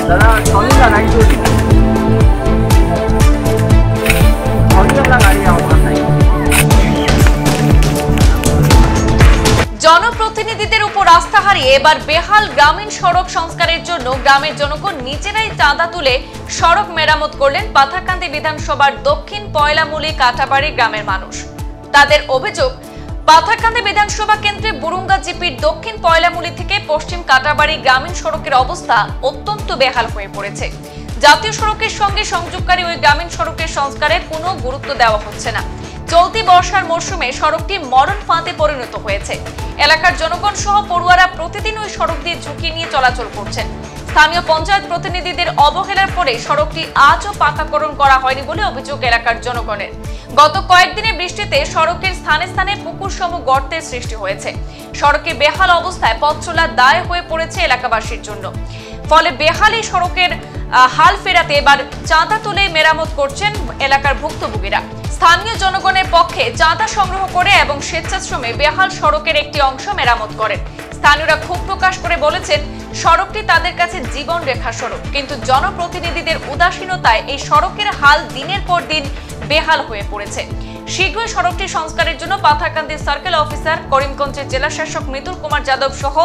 দাদা সঙ্গে নাই তো জনপ্রতিনিধিদের উপর আস্থা হারিয়ে এবার বেহাল গ্রামীণ সড়ক সংস্কারের জন্য গ্রামের জনগণ নিজেরাই চাঁদা তুলে সড়ক মেরামত করলেন পাথারকান্দি বিধানসভার দক্ষিণ পয়লামুলি কাটাবাড়ি গ্রামের মানুষ। তাদের অভিযোগ, পাথারকান্দি বিধানসভা কেন্দ্রে বুরুঙ্গা জিপির দক্ষিণ পয়লামুলি থেকে পশ্চিম কাটাবাড়ি গ্রামীণ সড়কের অবস্থা অত্যন্ত বেহাল হয়ে পড়েছে। জাতীয় সড়কের সঙ্গে সংযোগকারী ওই গ্রামীণ সড়কের সংস্কারে কোনো গুরুত্ব দেওয়া হচ্ছে না। চলতি বর্ষার মরশুমে সড়কটি মরণ ফাঁদে পরিণত হয়েছে। এলাকার জনগণ সহ পড়ুয়ারা প্রতিদিন ওই সড়ক দিয়ে ঝুঁকি নিয়ে চলাচল করছেন। স্থানীয় পঞ্চায়েত প্রতিনিধিদের অবহেলার পরে সড়কটি আজও পাকাকরণ করা হয়নি বলে অভিযোগ এলাকার জনগণের। গত কয়েকদিনের বৃষ্টিতে সড়কের স্থানে স্থানে পুকুরসম গর্তের সৃষ্টি হয়েছে। সড়কের বেহাল অবস্থায় পথ চলা দায় হয়ে পড়েছে এলাকাবাসীর জন্য। ফলে বেহাল এই সড়কের হাল ফেরাতে এবার চাঁদা তুলে মেরামত করছেন এলাকার ভুক্তভোগীরা। স্থানীয় জনগণের পক্ষে চাঁদা সংগ্রহ করে এবং স্বেচ্ছাশ্রমে বেহাল সড়কের একটি অংশ মেরামত করেন। স্থানীয়রা ক্ষোভ প্রকাশ করে বলেছেন, সড়কটি তাদের কাছে জীবন রেখা সড়ক, কিন্তু জনপ্রতিনিধিদের উদাসীনতায় এই সড়কের হাল দিনের পর দিন বেহাল হয়ে পড়েছে। শীঘ্রই সড়কটি সংস্কারের জন্য পাথারকান্দি সার্কেল অফিসার, করিমগঞ্জের জেলা শাসক মৃদুল কুমার যাদব সহ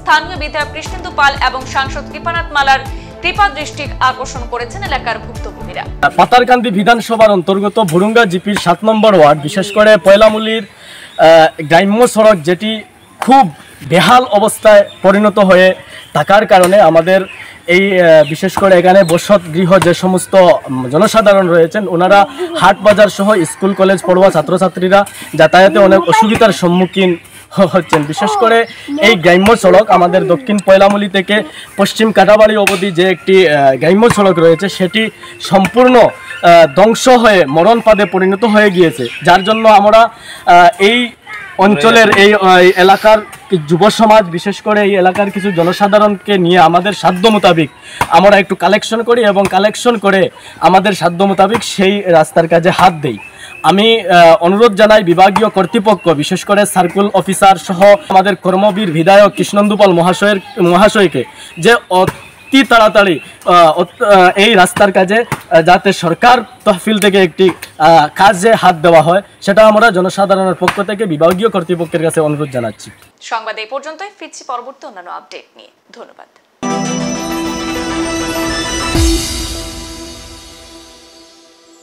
স্থানীয় বিধায়ক কৃষ্ণেন্দু পাল এবং সাংসদ কৃপানাথ মালার কৃপা দৃষ্টি আকর্ষণ করেছেন এলাকার ভুক্তভোগীরা। পাথারকান্দি বিধানসভার অন্তর্গত বুরুঙ্গা জিপির 7 নম্বর ওয়ার্ড, বিশেষ করে পয়লামুলির গ্রাম্য সড়ক, যেটি খুব বেহাল অবস্থায় পরিণত হয়ে থাকার কারণে আমাদের এই বিশেষ করে এখানে বসত গৃহ যে সমস্ত জনসাধারণ রয়েছেন, ওনারা হাট বাজার সহ স্কুল কলেজ পড়ুয়া ছাত্রছাত্রীরা যাতায়াতে অনেক অসুবিধার সম্মুখীন হচ্ছেন। বিশেষ করে এই গ্রাম্য সড়ক আমাদের দক্ষিণ পয়লামুলি থেকে পশ্চিম কাটাবাড়ি অবধি যে একটি গ্রাম্য সড়ক রয়েছে, সেটি সম্পূর্ণ ধ্বংস হয়ে মরণ ফাঁদে পরিণত হয়ে গিয়েছে। যার জন্য আমরা এই অঞ্চলের এই এলাকার যুব সমাজ, বিশেষ করে এই এলাকার কিছু জনসাধারণকে নিয়ে আমাদের সাধ্য মোতাবিক আমরা একটু কালেকশন করি এবং কালেকশন করে আমাদের সাধ্য মোতাবিক সেই রাস্তার কাজে হাত দেই। আমি অনুরোধ জানাই বিভাগীয় কর্তৃপক্ষ, বিশেষ করে সার্কেল অফিসার সহ আমাদের কর্মবীর বিধায়ক কৃষ্ণেন্দু পাল মহাশয়কে যে অতি তাড়াতাড়ি এই রাস্তার কাজে যাতে সরকার তহফিল থেকে একটি কাজে হাত দেওয়া হয়, সেটা আমরা জনসাধারণের পক্ষ থেকে বিভাগীয় কর্তৃপক্ষের কাছে অনুরোধ জানাচ্ছি। সংবাদ এই পর্যন্তই, ফিরছি পরবর্তী অন্যান্য আপডেট নিয়ে। ধন্যবাদ।